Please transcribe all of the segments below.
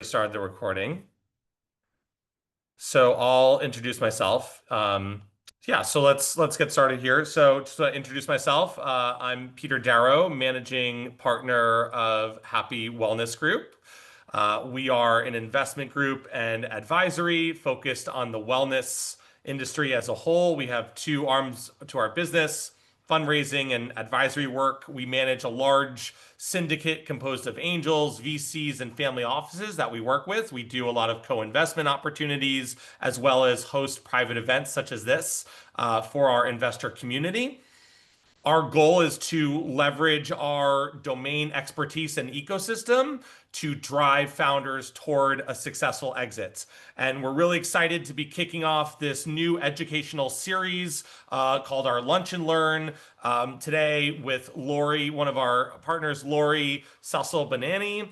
Started the recording. So I'll introduce myself. So let's get started here. So to introduce myself, I'm Peter Darrow, managing partner of Happy Wellness Group. We are an investment group and advisory focused on the wellness industry as a whole. We have two arms to our business: fundraising and advisory work. We manage a large syndicate composed of angels, VCs, and family offices that we work with. We do a lot of co-investment opportunities as well as host private events such as this for our investor community. Our goal is to leverage our domain expertise and ecosystem to drive founders toward a successful exit. And we're really excited to be kicking off this new educational series called our Lunch and Learn today with Lori, one of our partners, Lori Sasso-Banani,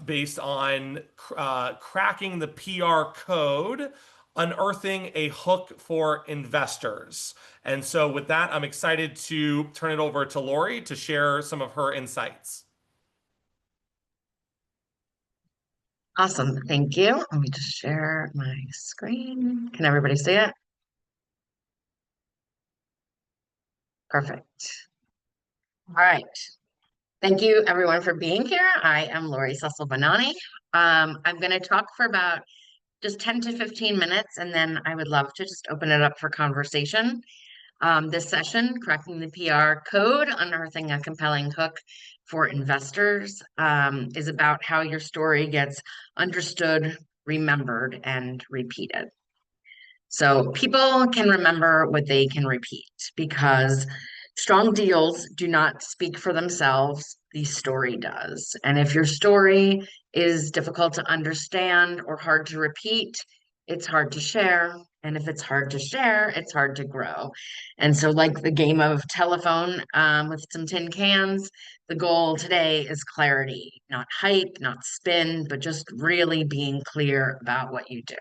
based on cracking the PR code, unearthing a hook for investors. And so with that, I'm excited to turn it over to Lori to share some of her insights. Awesome. Thank you. Let me just share my screen. Can everybody see it? Perfect. All right. Thank you everyone for being here. I am Lori Sasso-Banani. I'm going to talk for about just 10 to 15 minutes, and then I would love to just open it up for conversation. This session, Cracking the PR Code, Unearthing a Compelling Hook for Investors, is about how your story gets understood, remembered, and repeated. So people can remember what they can repeat because strong deals do not speak for themselves. The story does. And if your story is difficult to understand or hard to repeat, it's hard to share. And if it's hard to share, it's hard to grow. And so, like the game of telephone with some tin cans, the goal today is clarity, not hype, not spin, but just really being clear about what you do.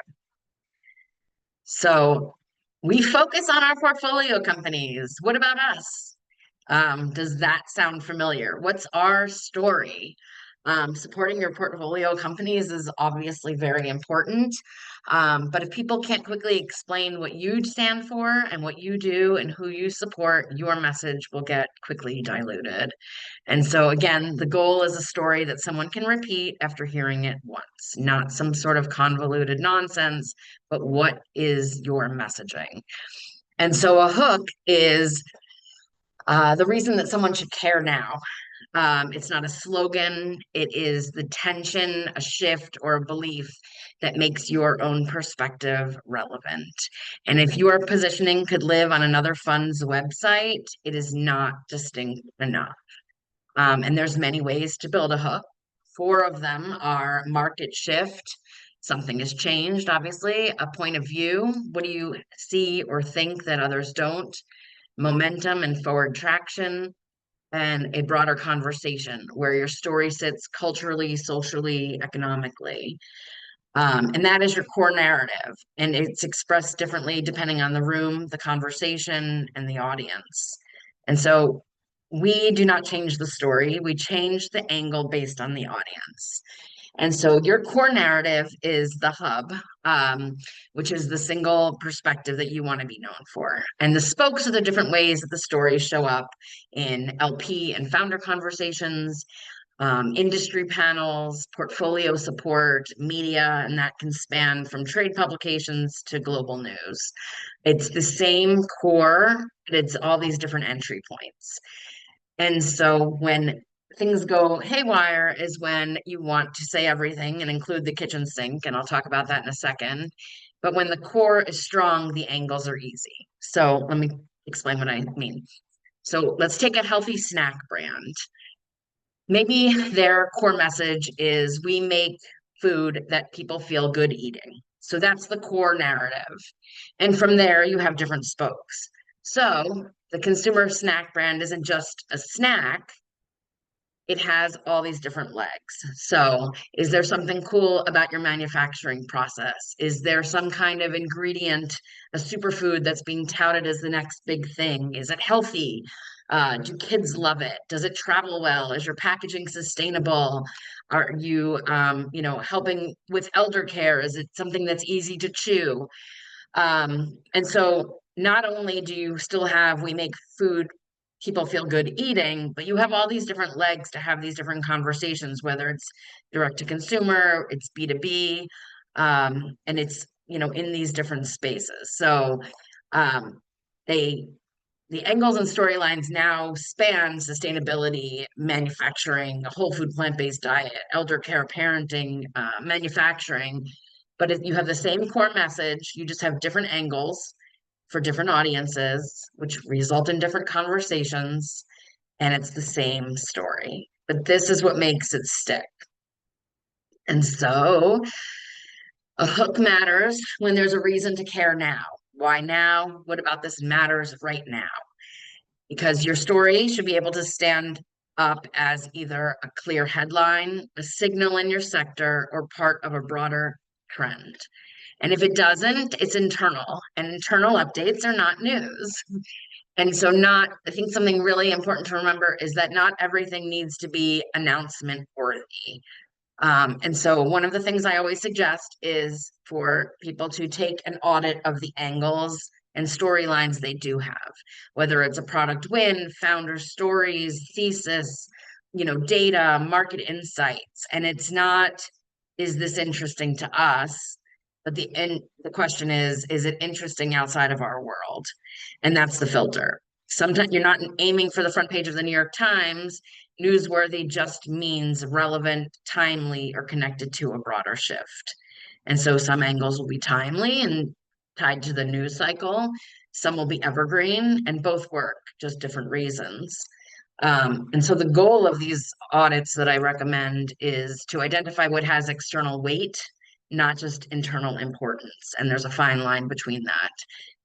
So we focus on our portfolio companies. What about us? Does that sound familiar? What's our story? Supporting your portfolio companies is obviously very important. But if people can't quickly explain what you stand for and what you do and who you support, your message will get quickly diluted. And so, again, the goal is a story that someone can repeat after hearing it once, not some sort of convoluted nonsense, but what is your messaging? And so, a hook is the reason that someone should care now. It's not a slogan, it is the tension, a shift, or a belief that makes your own perspective relevant. And if your positioning could live on another fund's website, it is not distinct enough. And there's many ways to build a hook. Four of them are market shift. Something has changed, obviously. A point of view. What do you see or think that others don't? Momentum and forward traction. And a broader conversation where your story sits culturally, socially, economically. And that is your core narrative. And it's expressed differently depending on the room, the conversation, and the audience. And so we do not change the story, we change the angle based on the audience. And so your core narrative is the hub, which is the single perspective that you want to be known for. And the spokes are the different ways that the stories show up in LP and founder conversations, industry panels, portfolio support, media, and that can span from trade publications to global news. It's the same core, but it's all these different entry points. And so when things go haywire is when you want to say everything and include the kitchen sink, and I'll talk about that in a second. But when the core is strong, the angles are easy. So let me explain what I mean. So let's take a healthy snack brand. Maybe their core message is we make food that people feel good eating. So that's the core narrative. And from there, you have different spokes. So the consumer snack brand isn't just a snack, it has all these different legs. So, is there something cool about your manufacturing process? Is there some kind of ingredient, a superfood that's being touted as the next big thing? Is it healthy? Do kids love it? Does it travel well? Is your packaging sustainable? Are you, helping with elder care? Is it something that's easy to chew? And so not only do you still have, we make food people feel good eating, but you have all these different legs to have these different conversations, whether it's direct to consumer, it's B2B, and it's, in these different spaces. So um, they the angles and storylines now span sustainability, manufacturing, a whole food plant-based diet, elder care, parenting, manufacturing. But if you have the same core message, you just have different angles for different audiences, which result in different conversations, and it's the same story. But this is what makes it stick. And so a hook matters when there's a reason to care now. Why now? What about this matters right now? Because your story should be able to stand up as either a clear headline, a signal in your sector, or part of a broader trend. And if it doesn't, it's internal, and internal updates are not news. And so, I think something really important to remember is that not everything needs to be announcement worthy. And so one of the things I always suggest is for people to take an audit of the angles and storylines they do have, whether it's a product win, founder stories, thesis, data, market insights. And it's not, is this interesting to us? But the question is it interesting outside of our world? And that's the filter. Sometimes you're not aiming for the front page of the New York Times. Newsworthy just means relevant, timely, or connected to a broader shift. And so some angles will be timely and tied to the news cycle. Some will be evergreen, and both work, just different reasons. And so the goal of these audits that I recommend is to identify what has external weight, not just internal importance. And there's a fine line between that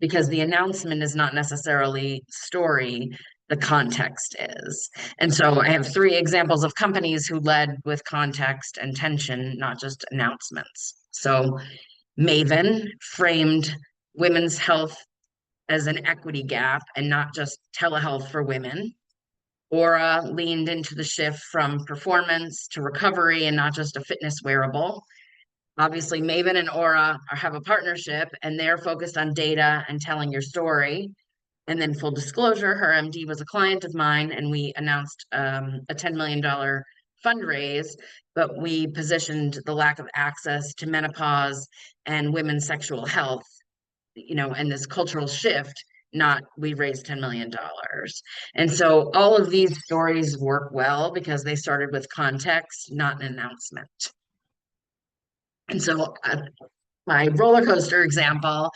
because the announcement is not necessarily story, the context is. And so I have three examples of companies who led with context and tension, not just announcements. So Maven framed women's health as an equity gap and not just telehealth for women. Aura leaned into the shift from performance to recovery and not just a fitness wearable. Obviously, Maven and Aura have a partnership and they're focused on data and telling your story. And then, full disclosure, her MD was a client of mine, and we announced a $10 million fundraise, but we positioned the lack of access to menopause and women's sexual health, and this cultural shift, not we raised $10 million. And so all of these stories work well because they started with context, not an announcement. And so my roller coaster example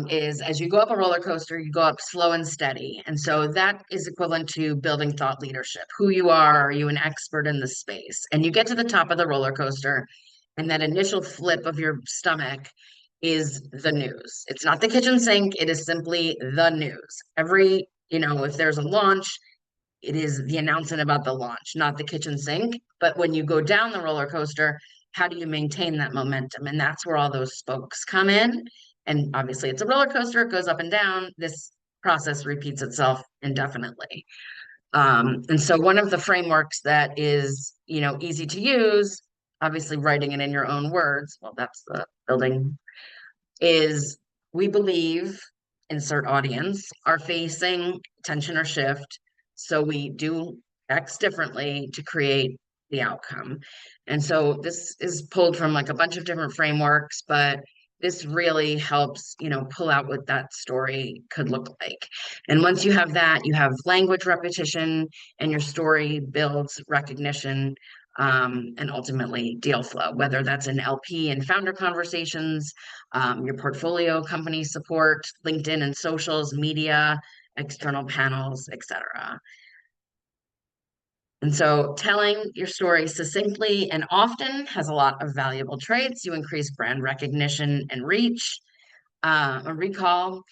is as you go up a roller coaster, you go up slow and steady. And so that is equivalent to building thought leadership. Who you are you an expert in the space? And you get to the top of the roller coaster, and that initial flip of your stomach is the news. It's not the kitchen sink, it is simply the news. If there's a launch, it is the announcement about the launch, not the kitchen sink. But when you go down the roller coaster, how do you maintain that momentum? And that's where all those spokes come in. And obviously, it's a roller coaster, it goes up and down. This process repeats itself indefinitely. And so, one of the frameworks that is, easy to use, obviously, writing it in your own words, well, that's the building, is we believe, insert audience, are facing tension or shift. So we do X differently to create the outcome. And so this is pulled from like a bunch of different frameworks, but this really helps, pull out what that story could look like. And once you have that, you have language repetition and your story builds recognition, and ultimately deal flow, whether that's an LP and founder conversations, your portfolio company support, LinkedIn and socials, media, external panels, etc. And so telling your story succinctly and often has a lot of valuable traits. You increase brand recognition and reach, or recall.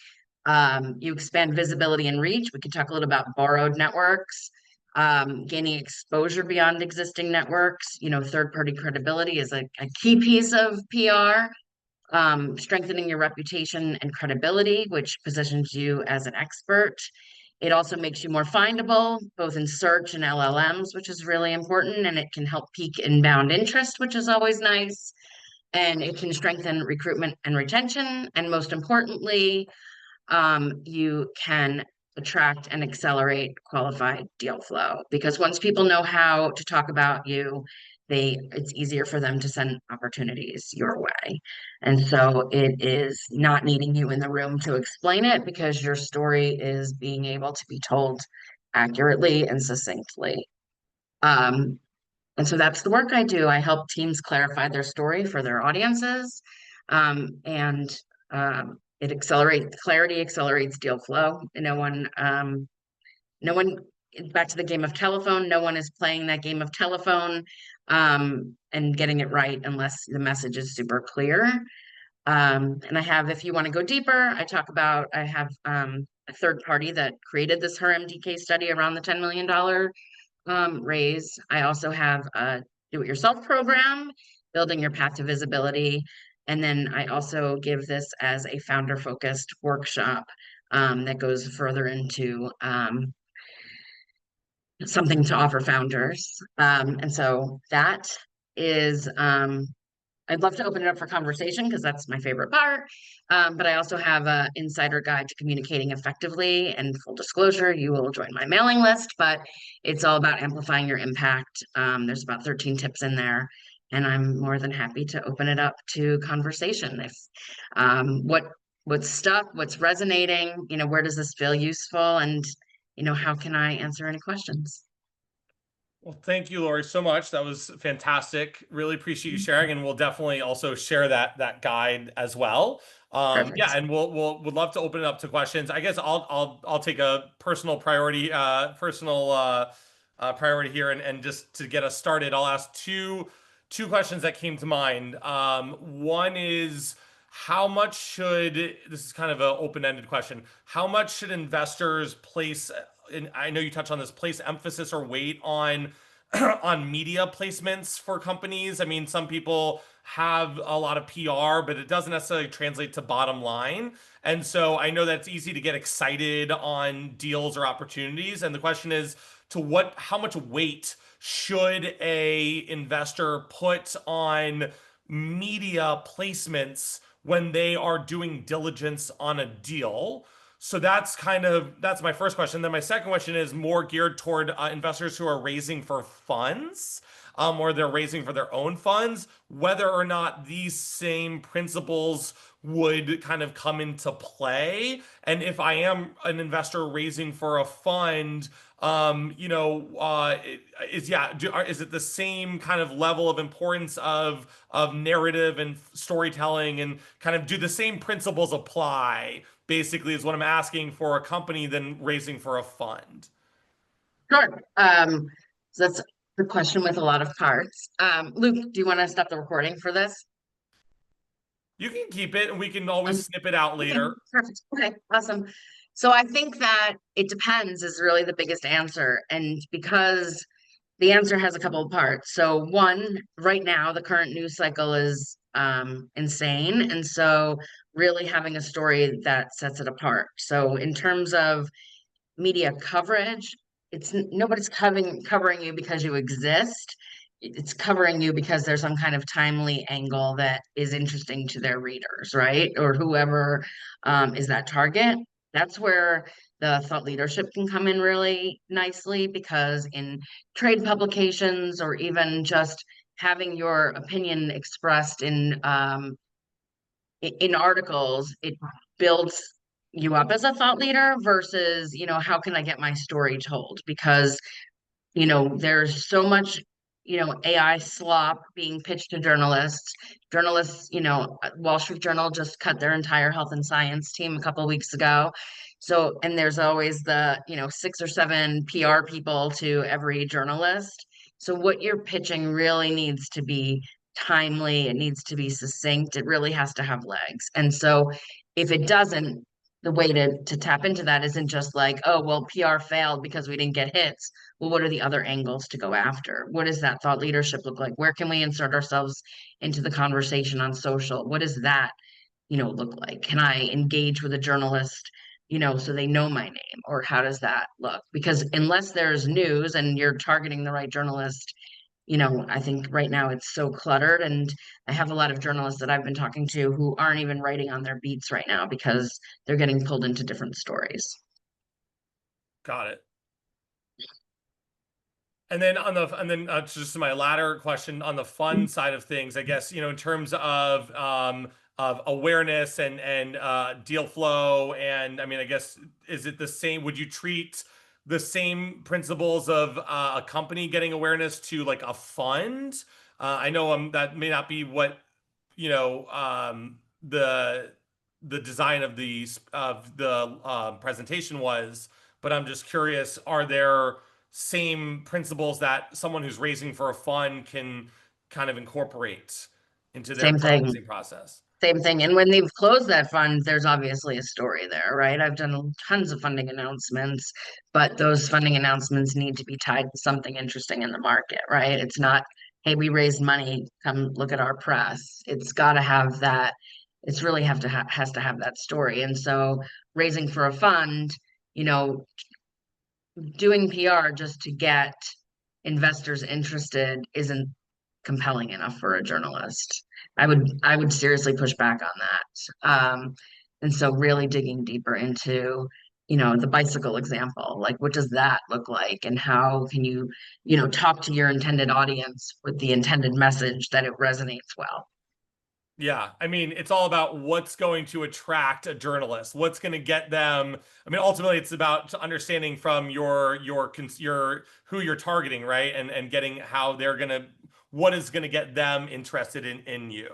You expand visibility and reach. We could talk a little about borrowed networks, gaining exposure beyond existing networks. Third-party credibility is a key piece of PR. Strengthening your reputation and credibility, which positions you as an expert. It also makes you more findable, both in search and LLMs, which is really important, and it can help pique inbound interest, which is always nice. And it can strengthen recruitment and retention. And most importantly, you can attract and accelerate qualified deal flow because once people know how to talk about you, it's easier for them to send opportunities your way. And so it is not needing you in the room to explain it because your story is being able to be told accurately and succinctly. Um, and so that's the work I do. I help teams clarify their story for their audiences. And it accelerates clarity, accelerates deal flow. No one, back to the game of telephone, no one is playing that game of telephone and getting it right unless the message is super clear. And I have, if you want to go deeper, I have a third party that created this HER-MD case study around the $10 million raise. I also have a do-it-yourself program, building your path to visibility. And then I also give this as a founder-focused workshop that goes further into something to offer founders. And so that is I'd love to open it up for conversation because that's my favorite part. But I also have an insider guide to communicating effectively. And full disclosure, you will join my mailing list, but it's all about amplifying your impact. There's about 13 tips in there, and I'm more than happy to open it up to conversation. If what's stuck, what's resonating, where does this feel useful, and how can I answer any questions? Well, thank you, Lori, so much. That was fantastic. Really appreciate you sharing, and we'll definitely also share that guide as well. Yeah, Perfect. and would love to open it up to questions. I guess I'll take a personal priority here, and just to get us started, I'll ask two questions that came to mind. One is how much should this is kind of an open-ended question. How much should investors place, and I know you touched on this, place emphasis or weight on on media placements for companies? I mean, some people have a lot of PR, but it doesn't necessarily translate to bottom line. And so I know that it's easy to get excited on deals or opportunities. And the question is, how much weight should a investor put on media placements when they are doing diligence on a deal? So that's my first question. Then my second question is more geared toward investors who are raising for funds, or they're raising for their own funds, whether or not these same principles would kind of come into play. And if I am an investor raising for a fund, is it the same kind of level of importance of narrative and storytelling, and kind of do the same principles apply? Basically, is what I'm asking for a company than raising for a fund. Sure. So that's the question with a lot of parts. Luke, do you want to stop the recording for this? You can keep it, and we can always Um, snip it out okay, later. perfect. Okay, awesome. So I think that it depends is really the biggest answer. And because the answer has a couple of parts. So one, right now, the current news cycle is insane. And so really having a story that sets it apart. So in terms of media coverage. Nobody's covering you because you exist. It's covering you because there's some kind of timely angle that is interesting to their readers, right? Or whoever is that target. That's where the thought leadership can come in really nicely because in trade publications or even just having your opinion expressed in articles, it builds you up as a thought leader versus, how can I get my story told? Because, there's so much, AI slop being pitched to journalists. Journalists, Wall Street Journal just cut their entire health and science team a couple of weeks ago. So, and there's always the, 6 or 7 PR people to every journalist. So what you're pitching really needs to be timely, it needs to be succinct, it really has to have legs. And so if it doesn't, the way to tap into that isn't just like, oh, well, PR failed because we didn't get hits. Well, what are the other angles to go after? What does that thought leadership look like? Where can we insert ourselves into the conversation on social? What does that, look like? Can I engage with a journalist so they know my name? Or how does that look? Because unless there's news and you're targeting the right journalist, I think right now it's so cluttered. And I have a lot of journalists that I've been talking to who aren't even writing on their beats right now because they're getting pulled into different stories. Got it. And then just my latter question on the fun side of things, I guess, in terms of awareness and deal flow, and I mean, I guess, is it the same? Would you treat the same principles of a company getting awareness to like a fund? I know that may not be what you know the design of the presentation was, but I'm just curious, are there same principles that someone who's raising for a fund can kind of incorporate into their Same thing. fundraising process? Same thing. And when they've closed that fund, there's obviously a story there, right? I've done tons of funding announcements, but those funding announcements need to be tied to something interesting in the market, right? It's not, hey, we raised money, come look at our press. It's got to have that. It's really has to have that story. And so raising for a fund, you know, doing PR just to get investors interested isn't compelling enough for a journalist. I would seriously push back on that. And so really digging deeper into, the bicycle example, like what does that look like and how can you, talk to your intended audience with the intended message that it resonates well. Yeah, I mean, it's all about what's going to attract a journalist. What's going to get them. I mean, ultimately, it's about understanding from your who you're targeting, right? And getting how they're gonna what is going to get them interested in you.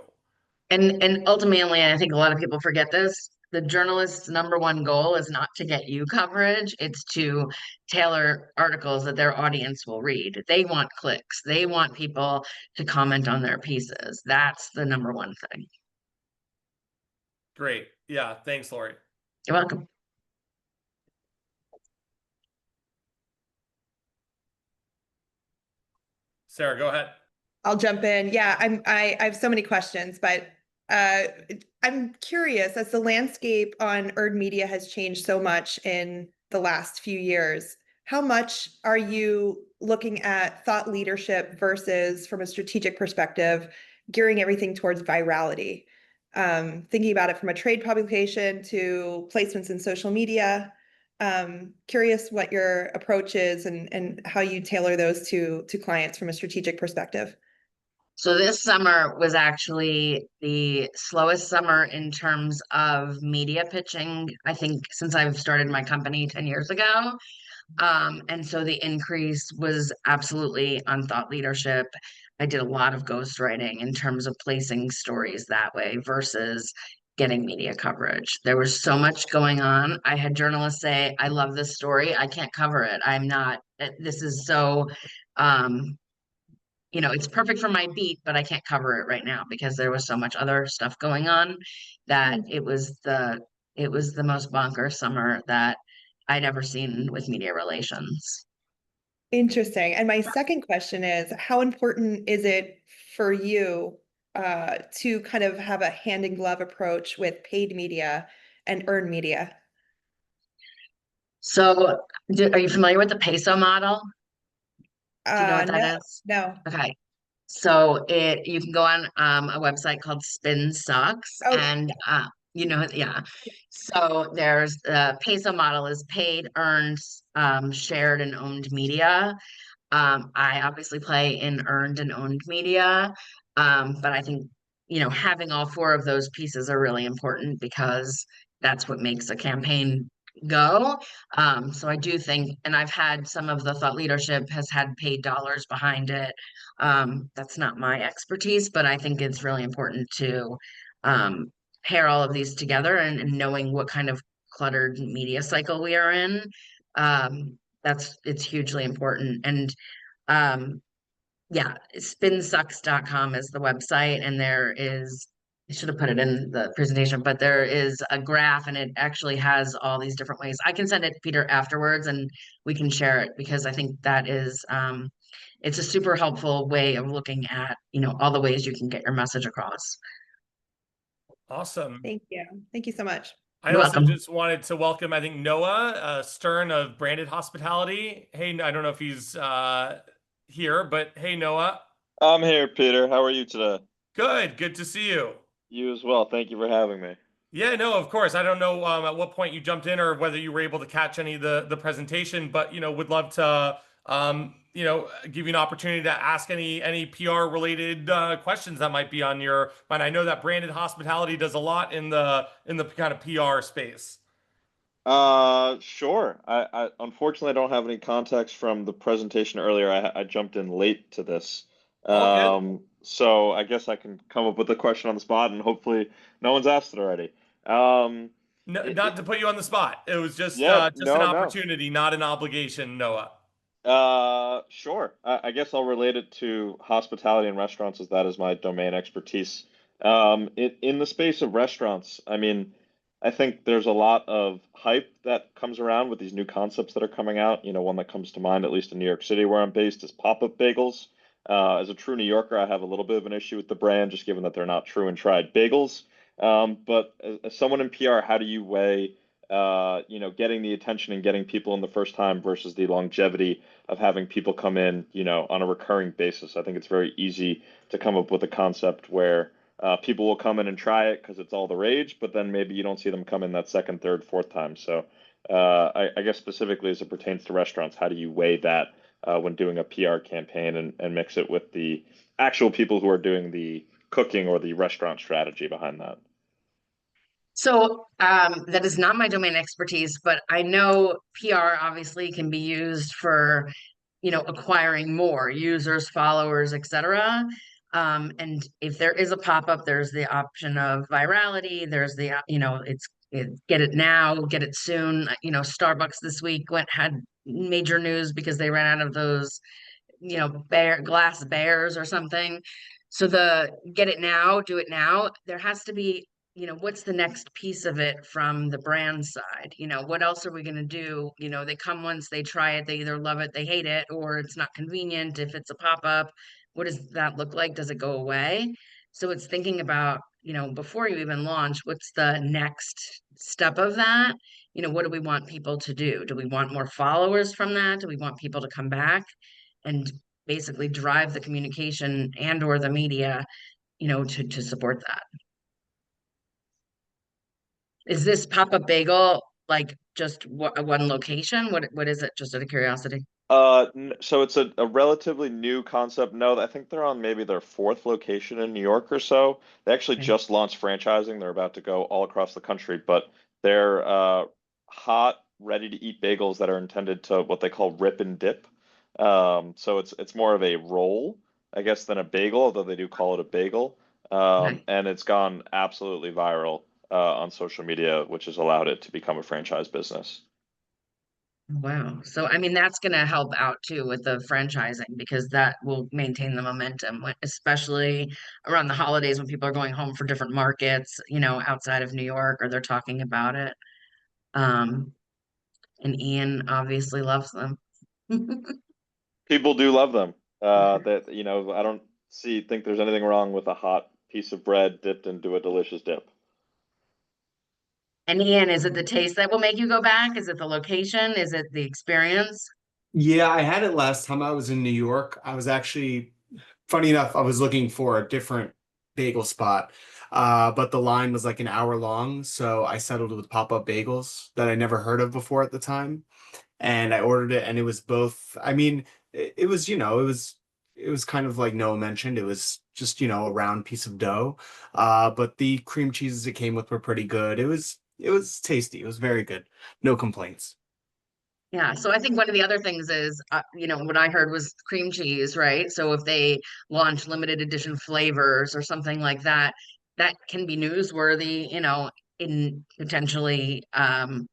And ultimately, I think a lot of people forget this. The journalist's number one goal is not to get you coverage, it's to tailor articles that their audience will read. They want clicks, they want people to comment on their pieces. That's the number one thing. Great. Yeah. Thanks, Lori. You're welcome. Sarah, go ahead. I'll jump in. Yeah, I have so many questions, but uh, I'm curious as the landscape on earned media has changed so much in the last few years. How much are you looking at thought leadership versus, from a strategic perspective, gearing everything towards virality? Thinking about it from a trade publication to placements in social media. Curious what your approach is and how you tailor those to clients from a strategic perspective. So this summer was actually the slowest summer in terms of media pitching, I think, since I've started my company 10 years ago. And so the increase was absolutely on thought leadership. I did a lot of ghostwriting in terms of placing stories that way versus getting media coverage. There was so much going on. I had journalists say, I love this story. I can't cover it. I'm not, this is so, um, it's perfect for my beat, but I can't cover it right now because there was so much other stuff going on that it was the most bonkers summer that I'd ever seen with media relations. Interesting. And my second question is, how important is it for you to kind of have a hand in glove approach with paid media and earned media? So, are you familiar with the peso model? Do you know what that No, is? no. Okay. So you can go on a website called Spin Sucks Oh, and yeah. So there's the peso model is paid, earned, shared, and owned media. I obviously play in earned and owned media, but I think, having all four of those pieces are really important because that's what makes a campaign go. So I do think, and I've had some of the thought leadership has had paid dollars behind it. That's not my expertise, but I think it's really important to um, pair all of these together and knowing what kind of cluttered media cycle we are in. It's hugely important. And um, yeah, spinsucks.com is the website, and I should have put it in the presentation, but there is a graph and it actually has all these different ways. I can send it to Peter afterwards and we can share it because I think that is it's a super helpful way of looking at, all the ways you can get your message across. Awesome. thank you. Thank you so much. I You're also welcome. just wanted to welcome, I think, Noah Stern of Branded Hospitality. Hey, I don't know if he's here, but hey, Noah. I'm here, Peter. How are you today? Good to see you. You as well. Thank you for having me. Yeah, no, of course. I don't know at what point you jumped in or whether you were able to catch any of the presentation, but would love to give you an opportunity to ask any PR related questions that might be on your mind. I know that Branded Hospitality does a lot in the kind of PR space. Sure. I unfortunately I don't have any context from the presentation earlier. I jumped in late to this. All good. So I guess I can come up with a question on the spot, and hopefully no one's asked it already. Um, No, it, not it, to put you on the spot. It was yeah, just an no, no. opportunity, not an obligation, Noah. Sure. I guess I'll relate it to hospitality and restaurants as that is my domain expertise. In the space of restaurants, I mean, I think there's a lot of hype that comes around with these new concepts that are coming out. One that comes to mind, at least in New York City where I'm based, is pop-up bagels. As a true New Yorker, I have a little bit of an issue with the brand, just given that they're not true and tried bagels. But as someone in PR, how do you weigh, getting the attention and getting people in the first time versus the longevity of having people come in, on a recurring basis? I think it's very easy to come up with a concept where people will come in and try it because it's all the rage, but then maybe you don't see them come in that second, third, fourth time. So I guess specifically as it pertains to restaurants, how do you weigh that when doing a PR campaign and mix it with the actual people who are doing the cooking or the restaurant strategy behind that? So that is not my domain expertise, but I know PR obviously can be used for, acquiring more users, followers, etc. And if there is a pop-up, there's the option of virality. There's the, get it now, get it soon. Starbucks this week had major news because they ran out of those glass bears or something. So the get it now, do it now, there has to be, what's the next piece of it from the brand side? What else are we going to do? They come once, they try it, they either love it, they hate it, or it's not convenient. If it's a pop-up, what does that look like? Does it go away? So it's thinking about, before you even launch, what's the next step of that? What do we want people to do? Do we want more followers from that? Do we want people to come back and basically drive the communication and or the media, to support that? Is this pop-up bagel like just one location? What is it? Just out of curiosity. So it's a relatively new concept. No, I think they're on maybe their fourth location in New York or so. They actually Okay. just launched franchising. They're about to go all across the country, but they're hot, ready to eat bagels that are intended to what they call rip and dip. So it's more of a roll, I guess, than a bagel, although they do call it a bagel. Nice. And it's gone absolutely viral on social media, which has allowed it to become a franchise business. Wow. So, I mean, that's going to help out too with the franchising because that will maintain the momentum, especially around the holidays when people are going home for different markets, outside of New York, or they're talking about it. Um, and Ian obviously loves them. People do love them. That I don't think there's anything wrong with a hot piece of bread dipped into a delicious dip. And Ian, is it the taste that will make you go back? Is it the location? Is it the experience? Yeah, I had it last time I was in New York. I was actually, funny enough, I was looking for a different bagel spot, but the line was like an hour long, so I settled with pop-up bagels that I never heard of before at the time, and I ordered it, and it was both. I mean, it was, it was kind of like Noah mentioned, it was just, a round piece of dough, but the cream cheeses it came with were pretty good. It was tasty. It was very good. No complaints. Yeah, so I think one of the other things is, what I heard was cream cheese, right? So if they launch limited edition flavors or something like that, that can be newsworthy, in potentially, one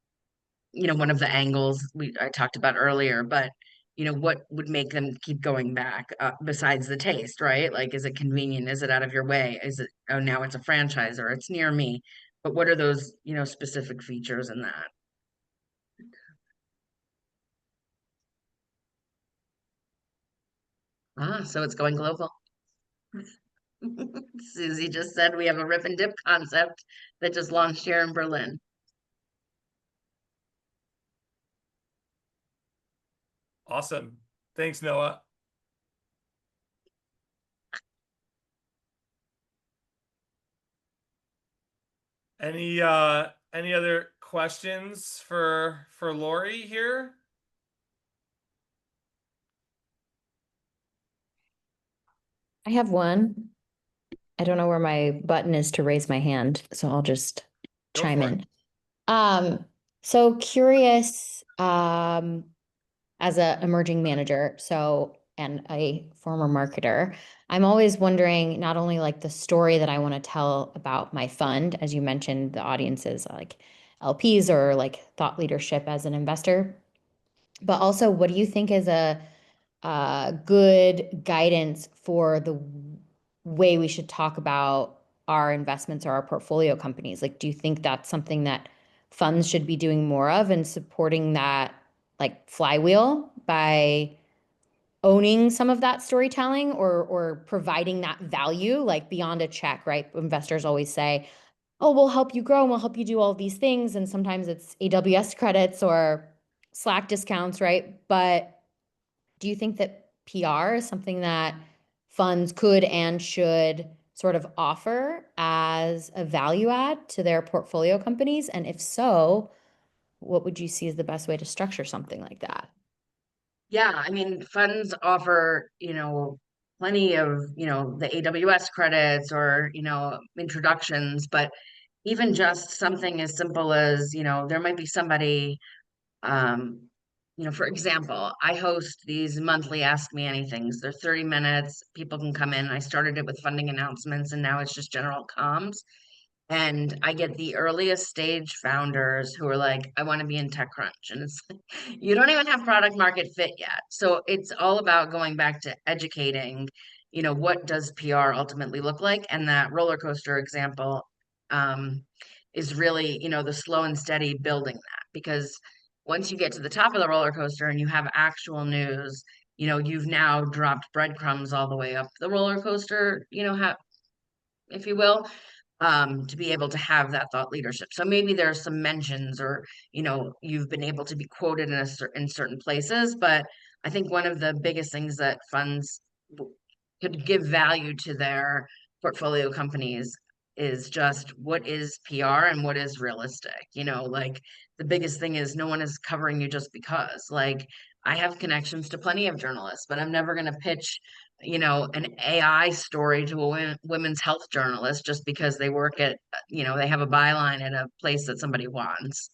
of the angles I talked about earlier. But, what would make them keep going back, besides the taste, right? Like, is it convenient? Is it out of your way? Is it, oh, now it's a franchise or it's near me? But what are those, specific features in that? Ah, so it's going global. Susie just said we have a rip and dip concept that just launched here in Berlin. Awesome. Thanks, Noah. Any other questions for Lori here? I have one. I don't know where my button is to raise my hand, so I'll just Go chime for it. in. So curious, as a emerging manager, so and a former marketer, I'm always wondering not only like the story that I want to tell about my fund, as you mentioned, the audiences like LPs or like thought leadership as an investor, but also what do you think is a good guidance for the way we should talk about our investments or our portfolio companies? Like, do you think that's something that funds should be doing more of and supporting that like flywheel by owning some of that storytelling or providing that value like beyond a check, right? Investors always say, oh, we'll help you grow and we'll help you do all these things. And sometimes it's AWS credits or Slack discounts, right? But do you think that PR is something that funds could and should sort of offer as a value add to their portfolio companies? And if so, what would you see as the best way to structure something like that? Yeah, I mean, funds offer, plenty of, the AWS credits or, introductions, but even just something as simple as, there might be somebody, um, for example, I host these monthly Ask Me Anythings. They're 30 minutes. People can come in. I started it with funding announcements and now it's just general comms. And I get the earliest stage founders who are like, I want to be in TechCrunch. And it's like, you don't even have product market fit yet. So it's all about going back to educating, what does PR ultimately look like? And that roller coaster example um, is really, the slow and steady building that. Because once you get to the top of the roller coaster and you have actual news, you've now dropped breadcrumbs all the way up the roller coaster, if you will, to be able to have that thought leadership. So maybe there are some mentions or, you've been able to be quoted in certain places, but I think one of the biggest things that funds could give value to their portfolio companies is just what is PR and what is realistic. Like the biggest thing is no one is covering you just because. Like I have connections to plenty of journalists, but I'm never going to pitch an AI story to a women's health journalist just because they work at, they have a byline at a place that somebody wants.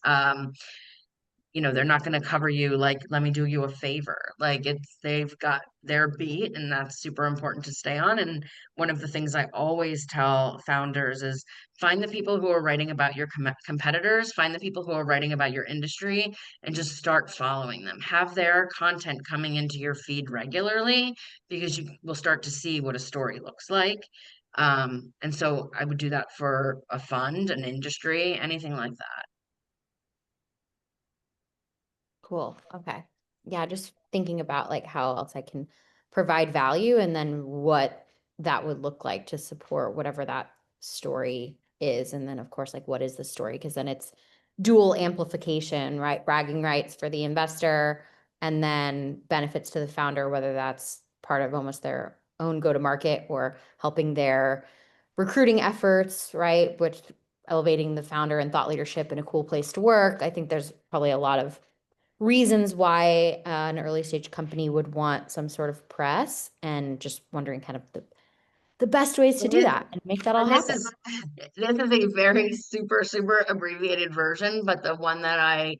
They're not going to cover you like, let me do you a favor. Like they've got their beat, and that's super important to stay on. And one of the things I always tell founders is find the people who are writing about your competitors, find the people who are writing about your industry, and just start following them. Have their content coming into your feed regularly because you will start to see what a story looks like. And so I would do that for a fund, an industry, anything like that. Cool. Okay. Yeah, just thinking about like how else I can provide value and then what that would look like to support whatever that story is. And then of course, like what is the story? Because then it's dual amplification, right? Bragging rights for the investor and then benefits to the founder, whether that's part of almost their own go-to-market or helping their recruiting efforts, right? Which elevating the founder and thought leadership in a cool place to work. I think there's probably a lot of reasons why an early stage company would want some sort of press and just wondering kind of the best ways to And do this, that and make that all and this happen. is this is a very super abbreviated version, but the one that I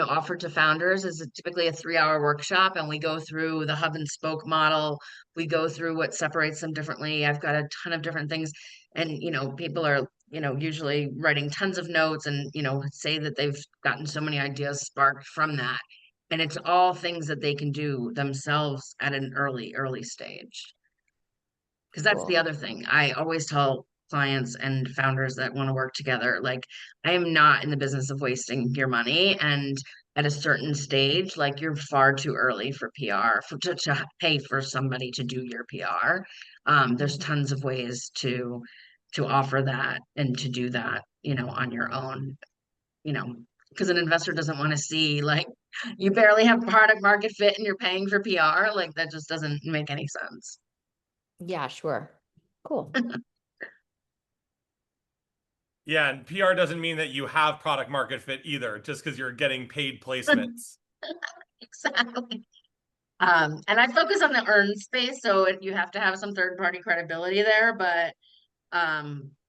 offer to founders is typically a 3-hour workshop, and we go through the hub and spoke model. We go through what separates them differently. I've got a ton of different things, and people are usually writing tons of notes, and say that they've gotten so many ideas sparked from that, and it's all things that they can do themselves at an early stage. Because that's Cool. the other thing. I always tell clients and founders that want to work together, like, I am not in the business of wasting your money. And at a certain stage, like, you're far too early for PR, to pay for somebody to do your PR. There's tons of ways to offer that and to do that, on your own, you know, because an investor doesn't want to see like you barely have product market fit and you're paying for PR. Like that just doesn't make any sense. Yeah, sure. Cool. Yeah, and PR doesn't mean that you have product market fit either, just because you're getting paid placements. Exactly. And I focus on the earned space, so you have to have some third party credibility there, but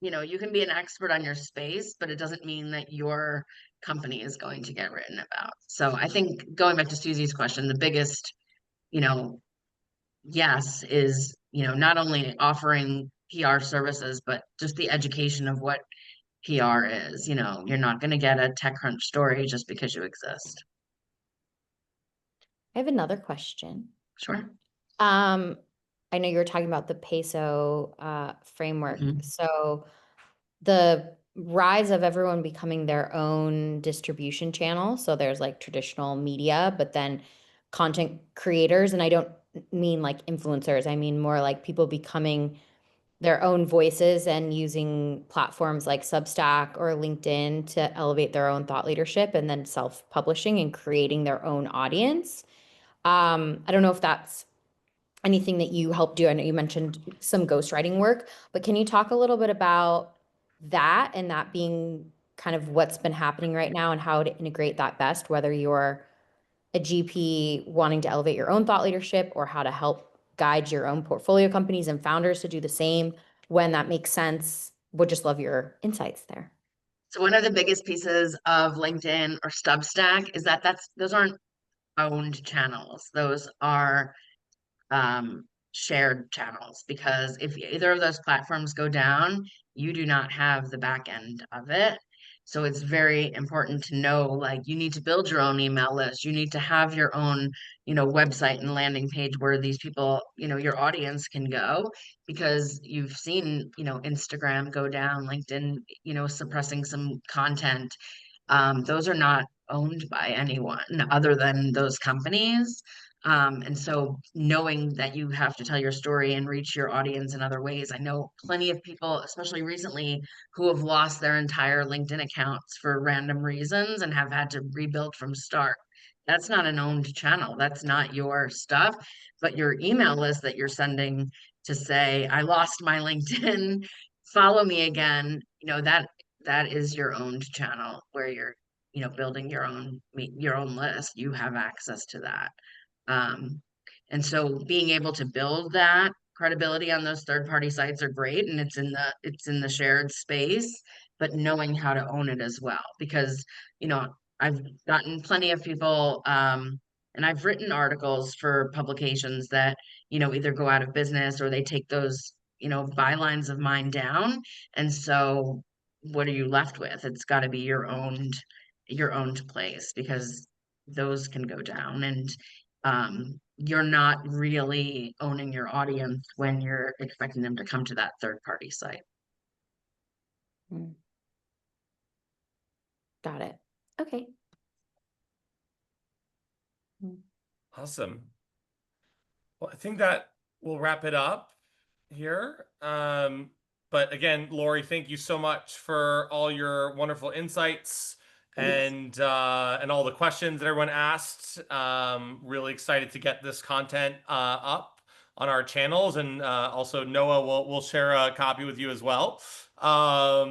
you know, you can be an expert on your space, but it doesn't mean that your company is going to get written about. So I think going back to Susie's question, the biggest, you know, yes is, you know, not only offering PR services, but just the education of what PR is. You know, you're not going to get a TechCrunch story just because you exist. I have another question. Sure. I know you were talking about the peso framework. Mhm. So the rise of everyone becoming their own distribution channel. So there's like traditional media, but then content creators, and I don't mean like influencers. I mean more like people becoming their own voices and using platforms like Substack or LinkedIn to elevate their own thought leadership and then self-publishing and creating their own audience. I don't know if that's anything that you help do. I know you mentioned some ghostwriting work, but can you talk a little bit about that and that being kind of what's been happening right now and how to integrate that best, whether you're a GP wanting to elevate your own thought leadership or how to help guide your own portfolio companies and founders to do the same when that makes sense? Would just love your insights there. So one of the biggest pieces of LinkedIn or Substack is that those aren't owned channels. Those are um, shared channels, because if either of those platforms go down, you do not have the back end of it. So it's very important to know, like, you need to build your own email list. You need to have your own, you know, website and landing page where these people, you know, your audience can go, because you've seen, you know, Instagram go down, LinkedIn, you know, suppressing some content. Those are not owned by anyone other than those companies. And so knowing that you have to tell your story and reach your audience in other ways. I know plenty of people, especially recently, who have lost their entire LinkedIn accounts for random reasons and have had to rebuild from start. That's not an owned channel. That's not your stuff, but your email list that you're sending to say, I lost my LinkedIn, follow me again, you know, that is your owned channel where you're, you know, building your own list. You have access to that. um, and so being able to build that credibility on those third party sites are great, and it's in the shared space, but knowing how to own it as well. Because, you know, I've gotten plenty of people, and I've written articles for publications that, you know, either go out of business or they take those, you know, bylines of mine down. And so what are you left with? It's got to be your owned place, because those can go down. And you're not really owning your audience when you're expecting them to come to that third party site. Mm. Got it. Okay. Mm. Awesome. Well, I think that will wrap it up here. But again, Lori, thank you so much for all your wonderful insights and all the questions that everyone asked. Really excited to get this content up on our channels, and also Noah will share a copy with you as well. Yeah,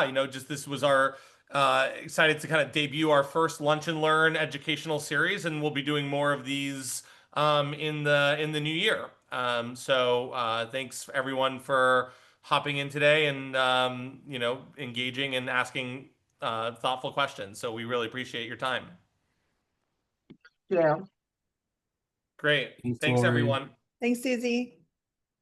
you know, just this was our excited to kind of debut our first Lunch and Learn educational series, and we'll be doing more of these in the new year. Thanks everyone for hopping in today and you know, engaging and asking thoughtful questions. So we really appreciate your time. Yeah. Great. Thanks, Thanks Lori. everyone. Thanks, Susie.